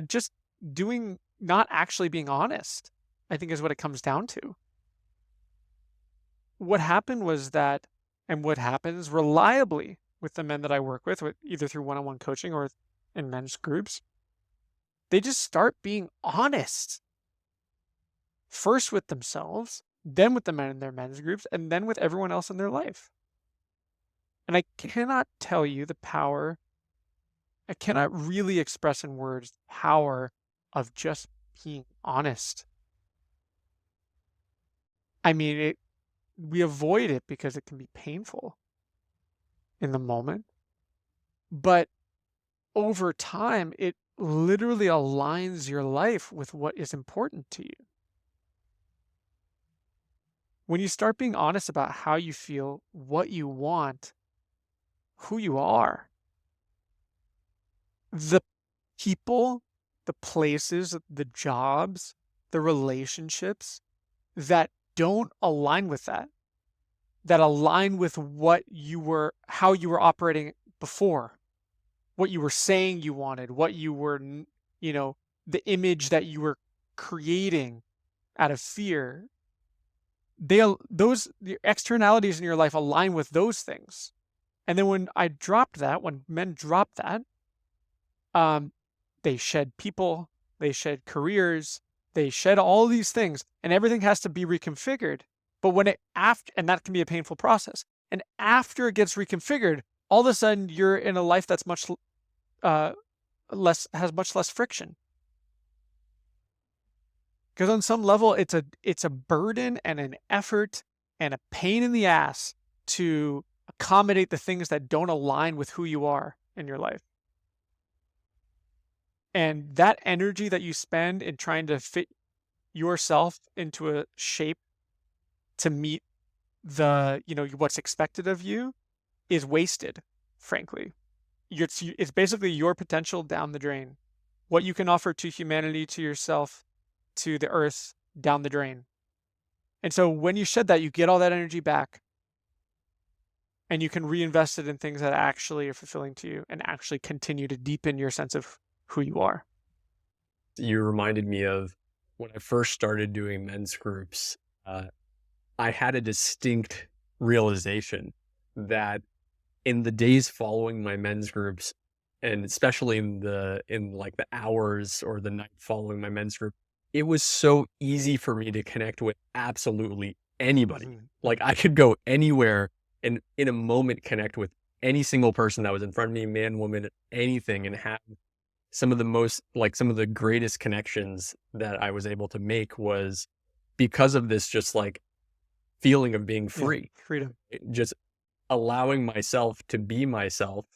just not actually being honest, I think is what it comes down to. What happened was that, and what happens reliably with the men that I work with either through one-on-one coaching or in men's groups, they just start being honest first with themselves, then with the men in their men's groups, and then with everyone else in their life. And I cannot tell you the power, I cannot really express in words the power of just being honest. I mean, we avoid it because it can be painful in the moment, but over time, it literally aligns your life with what is important to you. When you start being honest about how you feel, what you want, who you are, the people, the places, the jobs, the relationships that don't align with that, that align with how you were operating before, what you were saying you wanted, what you were, you know, the image that you were creating out of fear, those the externalities in your life align with those things. And then when men dropped that, um, they shed people, they shed careers, they shed all these things, and everything has to be reconfigured. But and that can be a painful process. And after it gets reconfigured, all of a sudden you're in a life that's much uh, has much less friction. Because on some level, it's a burden and an effort and a pain in the ass to accommodate the things that don't align with who you are in your life. And that energy that you spend in trying to fit yourself into a shape to meet what's expected of you is wasted, frankly. It's basically your potential down the drain. What you can offer to humanity, to yourself, to the earth, down the drain. And so when you shed that, you get all that energy back and you can reinvest it in things that actually are fulfilling to you and actually continue to deepen your sense of who you are. You reminded me of when I first started doing men's groups. I had a distinct realization that in the days following my men's groups, and especially in like the hours or the night following my men's group, it was so easy for me to connect with absolutely anybody. Mhm, Like mhm. I could go anywhere and in a moment connect with any single person that was in front of me, man, woman, anything, and have some of the most, like some of the greatest connections that I was able to make was because of this, just like feeling of being Yeah. free, Freedom. just allowing myself to be myself,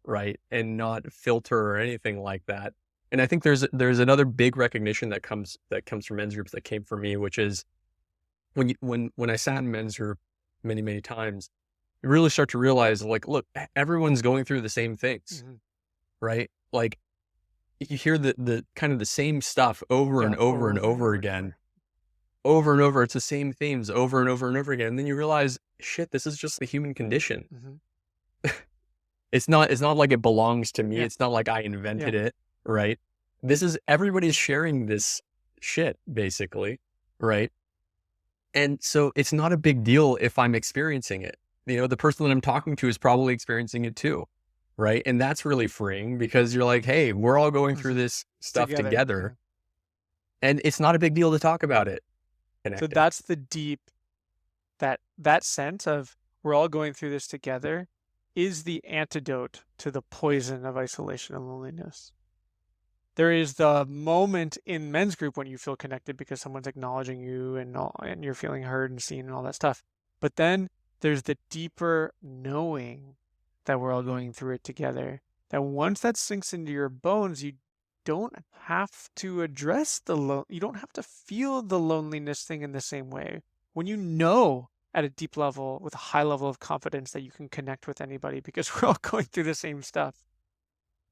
right? And not filter or anything like that. And I think there's another big recognition that comes from men's groups that came from me, which is when I sat in men's group many times, you really start to realize, like, look, everyone's going through the same things, Hmm. right? Like, you hear the kind of the same stuff over Yeah. and over and Over and over over and again, over. over and over. It's the same themes over and over and over again. And then you realize, shit, this is just the human condition. Hmm. It's not like it belongs to me. Yeah. It's not like I Yeah. invented it, right? This is everybody's sharing this shit, basically, right? And so it's not a big deal if I'm experiencing it. The person that I'm talking to is probably experiencing it too, right? And that's really freeing because you're like, hey, we're all going through Hmm. this stuff Together. Yeah. together, and it's not a big deal to talk about it So connecting. that's the deep, that sense of we're all going through this together is the antidote to the poison of isolation and loneliness. There is the moment in men's group when you feel connected because someone's acknowledging you and you're feeling heard and seen and all that stuff. But then there's the deeper knowing that we're all going through it together. That once that sinks into your bones, you don't have to address you don't have to feel the loneliness thing in the same way. When you know at a deep level with a high level of confidence that you can connect with anybody because we're all going through the same stuff.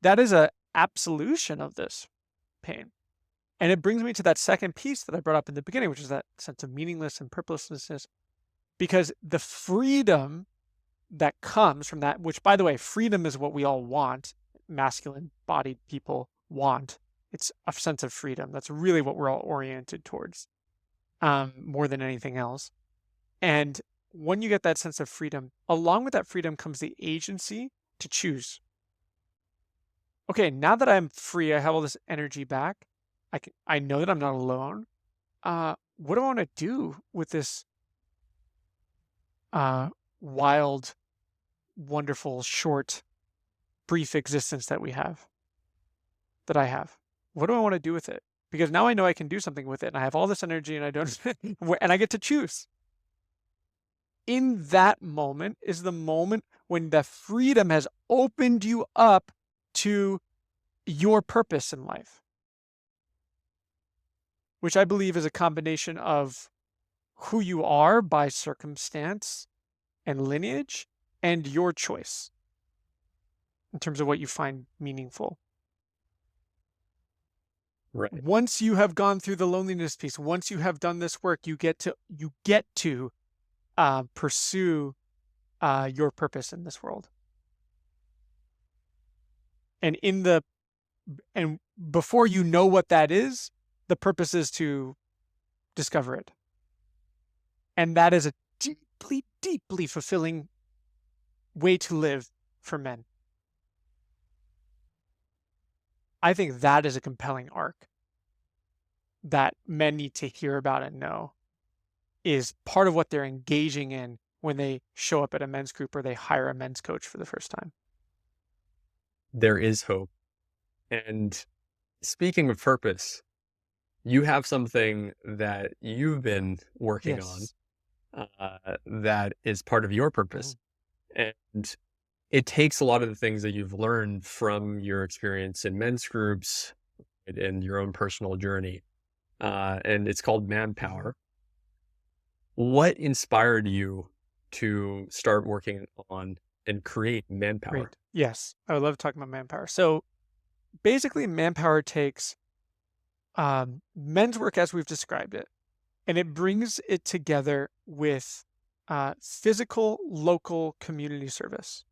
That is a absolution of this pain. And it brings me to that second piece that I brought up in the beginning, which is that sense of meaningless and purposelessness, because the freedom that comes from that, which, by the way, freedom is what we all want, masculine bodied people want. It's a sense of freedom. That's really what we're all oriented towards, more than anything else. And when you get that sense of freedom, along with that freedom comes the agency to choose. Okay, now that I'm free, I have all this energy back. I know that I'm not alone. What do I want to do with this uh, wild, wonderful, short, brief existence that I have? What do I want to do with it? Because now I know I can do something with it, and I have all this energy, and I don't, and I get to choose. In that moment is the moment when the freedom has opened you up to your purpose in life, which I believe is a combination of who you are by circumstance and lineage and your choice in terms of what you find meaningful. Right. Once you have gone through the loneliness piece, once you have done this work, you get to pursue your purpose in this world. And before you know what that is, the purpose is to discover it. And that is a deeply, deeply fulfilling way to live for men. I think that is a compelling arc that men need to hear about and know is part of what they're engaging in when they show up at a men's group or they hire a men's coach for the first time. There is hope. And speaking of purpose, you have something that you've been working on Yes. that is part of your purpose. And it takes a lot of the things that you've learned from your experience in men's groups and your own personal journey. And it's called Manpower. What inspired you to start working on and create Manpower? Great. Yes. I would love to talk about Manpower. So basically, Manpower takes men's work as we've described it, and it brings it together with physical, local community service.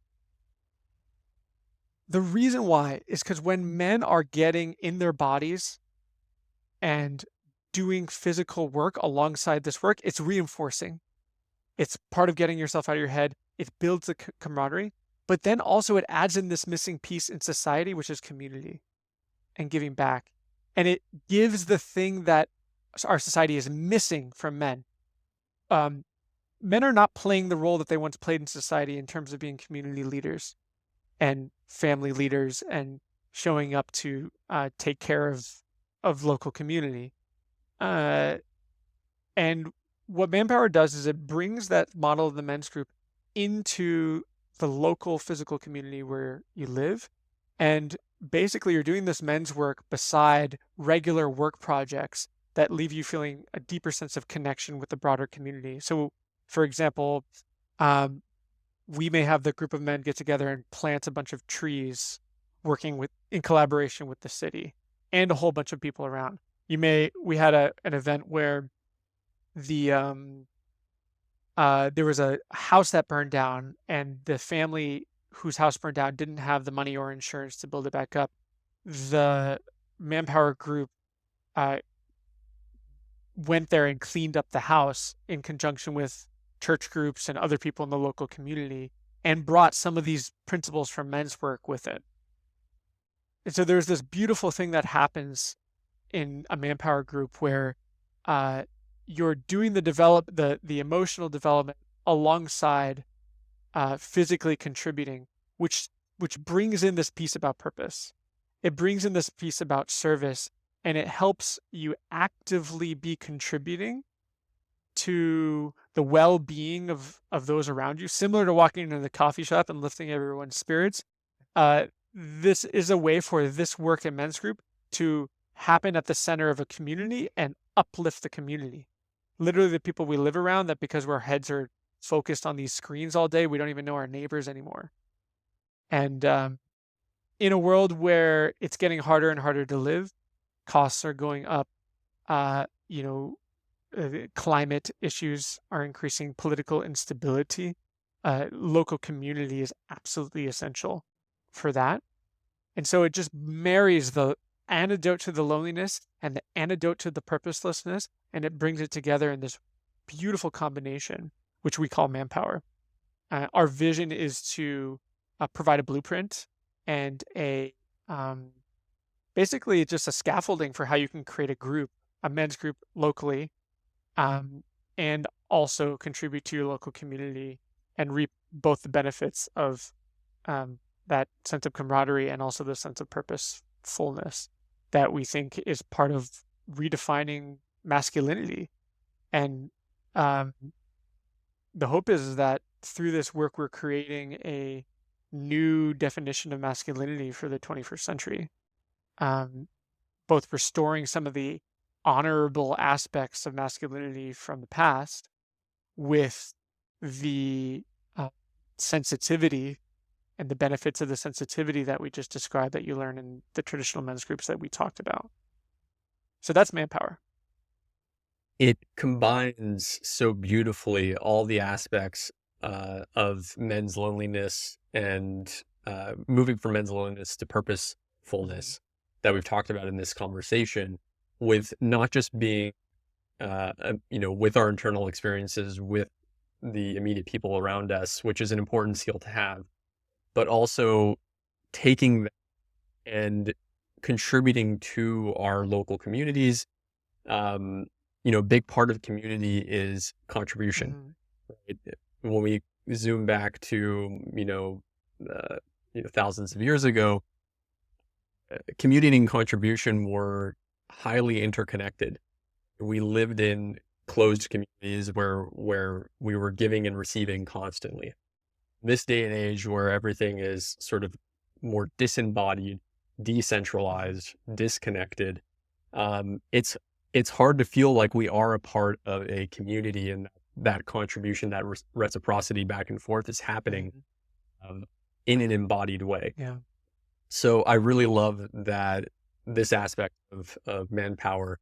The reason why is because when men are getting in their bodies and doing physical work alongside this work, it's reinforcing. It's part of getting yourself out of your head. It builds the camaraderie, but then also it adds in this missing piece in society, which is community and giving back. And it gives the thing that our society is missing from men. Um, men are not playing the role that they once played in society in terms of being community leaders and family leaders and showing up to take care of local community. Uh, and what Manpower does is it brings that model of the men's group into the local physical community where you live. And basically, you're doing this men's work beside regular work projects that leave you feeling a deeper sense of connection with the broader community. So, for example, um, we may have the group of men get together and plant a bunch of trees, working with in collaboration with the city and a whole bunch of people around. We had an event where the there was a house that burned down, and the family whose house burned down didn't have the money or insurance to build it back up. The Manpower group uh, went there and cleaned up the house in conjunction with church groups and other people in the local community, and brought some of these principles from men's work with it. And so there's this beautiful thing that happens in a Manpower group where uh, you're doing the emotional development alongside physically contributing, which brings in this piece about purpose. It brings in this piece about service, and it helps you actively be contributing to the well-being of those around you, similar to walking into the coffee shop and lifting everyone's spirits. This is a way for this work in men's group to happen at the center of a community and uplift the community. Literally the people we live around, that because our heads are focused on these screens all day, we don't even know our neighbors anymore. And in a world where it's getting harder and harder to live, costs are going up, climate issues are increasing, political instability, local community is absolutely essential for that. And so it just marries the antidote to the loneliness and the antidote to the purposelessness, and it brings it together in this beautiful combination, which we call Manpower. Our vision is to provide a blueprint and basically just a scaffolding for how you can create a men's group locally, and also contribute to your local community and reap both the benefits of that sense of camaraderie and also the sense of purposefulness that we think is part of redefining masculinity. And the hope is that through this work, we're creating a new definition of masculinity for the 21st century, both restoring some of the honorable aspects of masculinity from the past with the sensitivity and the benefits of the sensitivity that we just described that you learn in the traditional men's groups that we talked about. So that's Manpower. It combines so beautifully all the aspects of men's loneliness and moving from men's loneliness to purposefulness that we've talked about in this conversation, with not just being, with our internal experiences with the immediate people around us, which is an important skill to have, but also taking that and contributing to our local communities. A big part of community is contribution. Right? When we zoom back to, thousands of years ago, community and contribution were highly interconnected. We lived in closed communities where we were giving and receiving constantly. This day and age where everything is sort of more disembodied, decentralized, disconnected, it's hard to feel like we are a part of a community, and that contribution, that reciprocity back and forth is happening in an embodied way. Yeah. So I really love that this aspect of Manpower,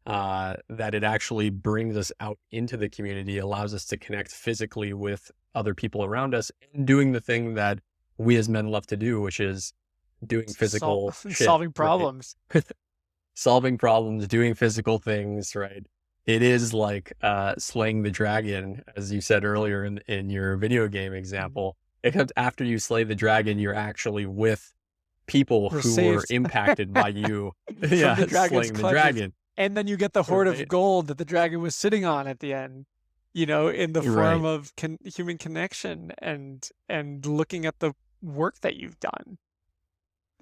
that it actually brings us out into the community, allows us to connect physically with other people around us, and doing the thing that we as men love to do, which is doing physical shit, solving problems. Right? Solving problems, doing physical things, right? It is like slaying the dragon, as you said earlier in your video game example. Except after you slay the dragon, you're actually with people who were impacted by you slaying the dragon. And then you get the hoard of gold that the dragon was sitting on at the end. in the form Right. of human connection and looking at the work that you've done.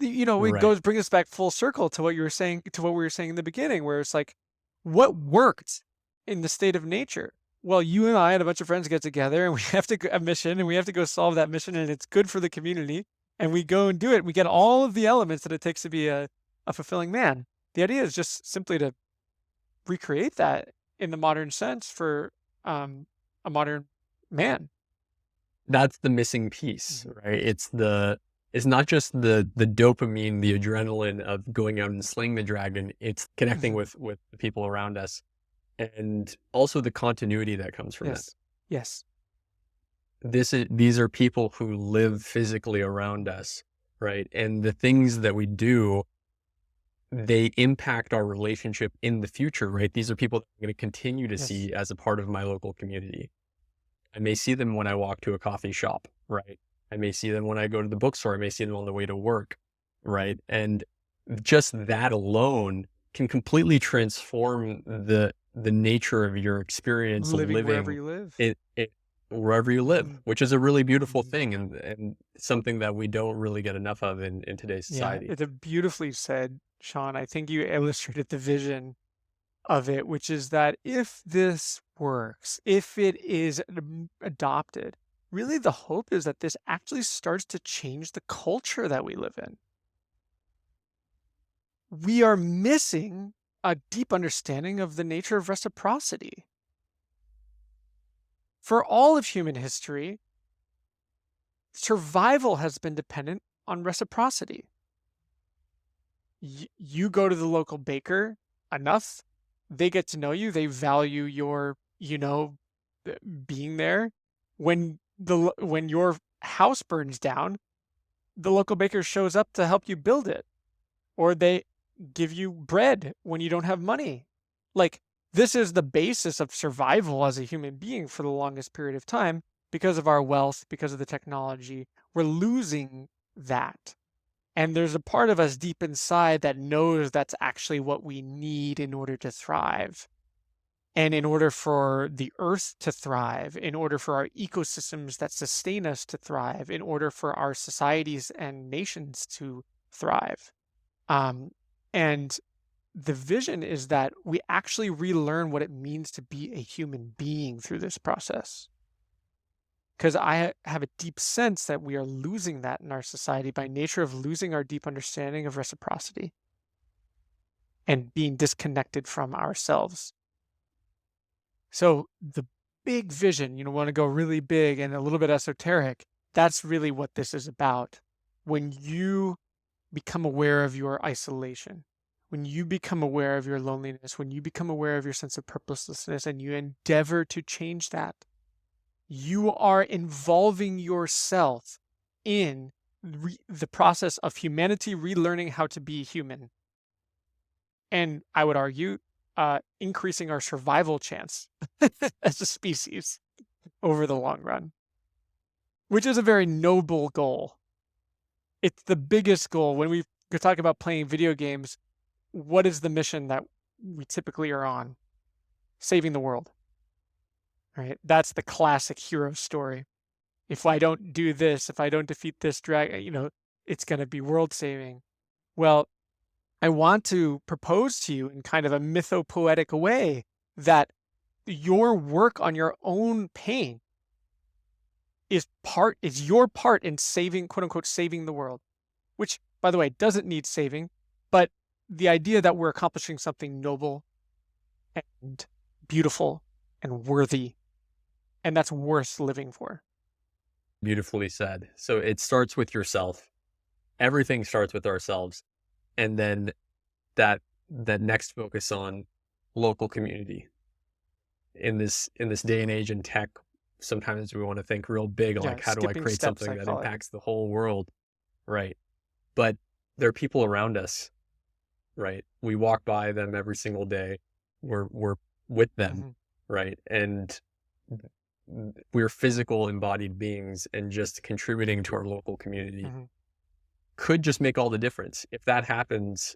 It Right. goes bring us back full circle to what you were saying, to what we were saying in the beginning, where it's like, what worked in the state of nature? Well, you and I and a bunch of friends get together and we have to a mission and we have to go solve that mission and it's good for the community and we go and do it. We get all of the elements that it takes to be a fulfilling man. The idea is just simply to recreate that in the modern sense for a modern man. That's the missing piece, Mhm. right? It's not just the dopamine, the adrenaline of going out and slaying the dragon. It's connecting Mhm. with the people around us, and also the continuity that comes from it. Yes. Yes. These are people who live physically around us, right? And the things that we do, they impact our relationship in the future, right? These are people that I'm going to continue to Yes. see as a part of my local community. I may see them when I walk to a coffee shop, right? I may see them when I go to the bookstore. I may see them on the way to work, right? And just that alone can completely transform the nature of your experience Living wherever living you live. it wherever you live, Mhm. which is a really beautiful Mhm. thing and something that we don't really get enough of in today's Yeah, society. it's a beautifully said, Sean. I think you illustrated the vision of it, which is that if this works, if it is adopted, really the hope is that this actually starts to change the culture that we live in. We are missing a deep understanding of the nature of reciprocity. For all of human history, survival has been dependent on reciprocity. You go to the local baker enough, they get to know you, they value your, being there. When your house burns down, the local baker shows up to help you build it, or they give you bread when you don't have money. Like, this is the basis of survival as a human being for the longest period of time. Because of our wealth, because of the technology, we're losing that. And there's a part of us deep inside that knows that's actually what we need in order to thrive. And in order for the earth to thrive, in order for our ecosystems that sustain us to thrive, in order for our societies and nations to thrive. Um, and the vision is that we actually relearn what it means to be a human being through this process. Because I have a deep sense that we are losing that in our society by nature of losing our deep understanding of reciprocity and being disconnected from ourselves. So the big vision, want to go really big and a little bit esoteric. That's really what this is about. When you become aware of your isolation, when you become aware of your loneliness, when you become aware of your sense of purposelessness and you endeavor to change that, you are involving yourself in the process of humanity relearning how to be human. And I would argue, increasing our survival chance as a species over the long run, which is a very noble goal. It's the biggest goal. When we talk about playing video games, what is the mission that we typically are on? Saving the world, right? That's the classic hero story. If I don't do this, if I don't defeat this dragon, it's going to be world saving. Well, I want to propose to you in kind of a mythopoetic way that your work on your own pain is your part in saving, quote unquote, saving the world, which, by the way, doesn't need saving, but the idea that we're accomplishing something noble and beautiful and worthy, and that's worth living for. Beautifully said. So it starts with yourself. Everything starts with ourselves. And then that next focus on local community. In this day and age in tech, sometimes we want to think real big, Yeah, like how do I skipping create steps, something I that call it. impacts the whole world? Right. But there are people around us, right? We walk by them every single day. We're with them, Hmm. right? And we're physical embodied beings, and just contributing to our local community Hmm. could just make all the difference. If that happens,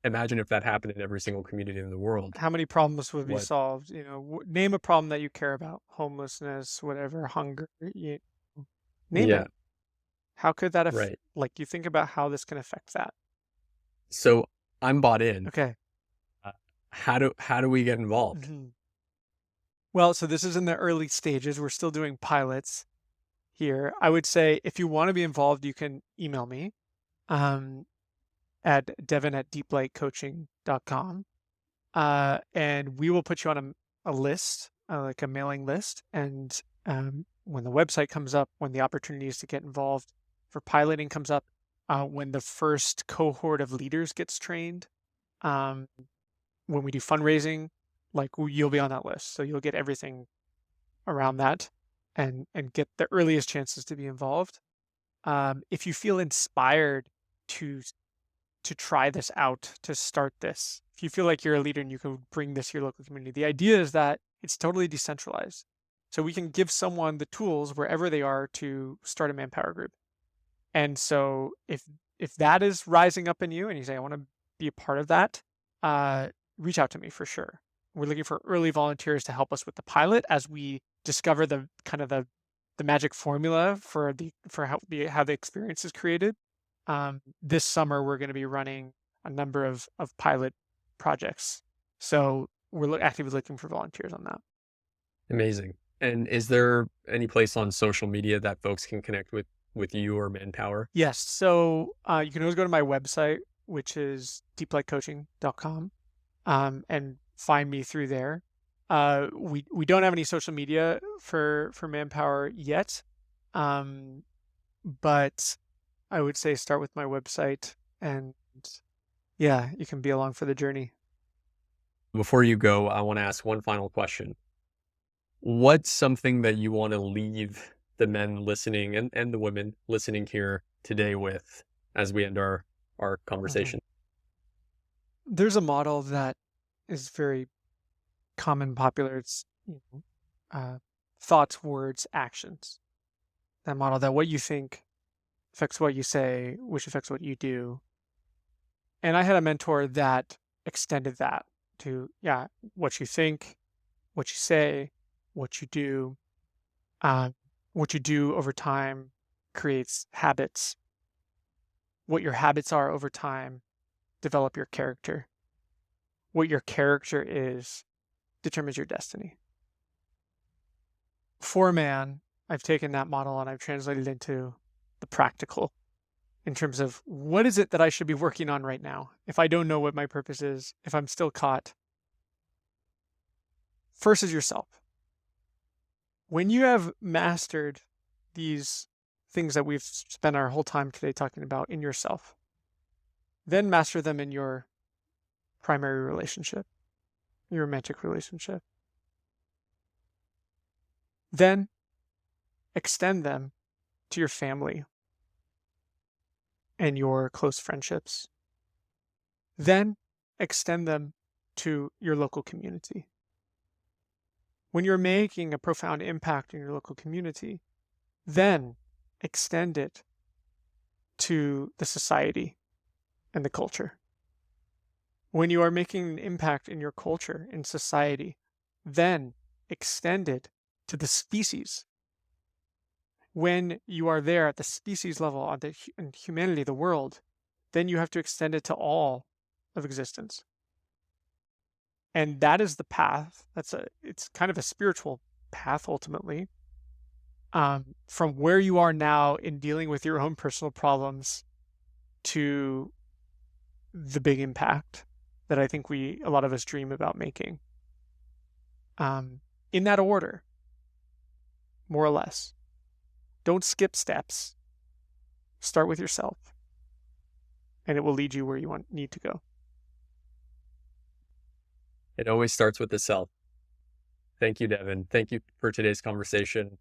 Imagine if that happened in every single community in the world. How many problems would be What? solved? Name a problem that you care about. Homelessness, whatever, hunger, name Yeah, it. How could that right. like you think about how this can affect that? So I'm bought in. Okay. Uh, how do we get involved? Mhm. Well, so this is in the early stages. We're still doing pilots here. I would say if you want to be involved, you can email me um, at devon@deeplightcoaching.com. And we will put you on a list, like a mailing list. And when the website comes up, when the opportunities to get involved for piloting comes up, when the first cohort of leaders gets trained, um, when we do fundraising, like you'll be on that list. So you'll get everything around that and get the earliest chances to be involved. If you feel inspired to to try this out, to start this, if you feel like you're a leader and you can bring this to your local community, the idea is that it's totally decentralized. So we can give someone the tools wherever they are to start a Manpower group. And so if that is rising up in you and you say, I want to be a part of that, uh, reach out to me for sure. We're looking for early volunteers to help us with the pilot as we discover the kind of the magic formula for how the experience is created. This summer we're going to be running a number of pilot projects. So we're actively looking for volunteers on that. Amazing. And is there any place on social media that folks can connect with you or Manpower? Yes. So you can always go to my website, which is deeplightcoaching.com, and find me through there. We don't have any social media for Manpower yet, but I would say start with my website, and yeah, you can be along for the journey. Before you go, I want to ask one final question. What's something that you want to leave the men listening and the women listening here today with as we end our Mhm. conversation? There's a model that is very common, popular. It's uh, thoughts, words, actions. That model that what you think affects what you say, which affects what you do. And I had a mentor that extended that to, yeah, what you think, what you say, what you do. Uh, what you do over time creates habits. What your habits are over time develop your character. What your character is determines your destiny. For man, I've taken that model and I've translated it into the practical in terms of what is it that I should be working on right now? If I don't know what my purpose is, if I'm still caught, first is yourself. When you have mastered these things that we've spent our whole time today talking about in yourself, then master them in your primary relationship, your romantic relationship. Then extend them to your family and your close friendships. Then extend them to your local community. When you're making a profound impact in your local community, then extend it to the society and the culture. When you are making an impact in your culture, in society, then extend it to the species. When you are there at the species level, on in humanity, the world, then you have to extend it to all of existence. And that is the path. It's kind of a spiritual path ultimately. From where you are now in dealing with your own personal problems to the big impact that I think a lot of us dream about making. In that order, more or less. Don't skip steps. Start with yourself, and it will lead you where you need to go. It always starts with the self. Thank you, Devin. Thank you for today's conversation.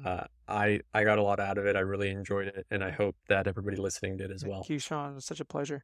I got a lot out of it. I really enjoyed it, and I hope that everybody listening did as Thank well. you, Sean. It was such a pleasure.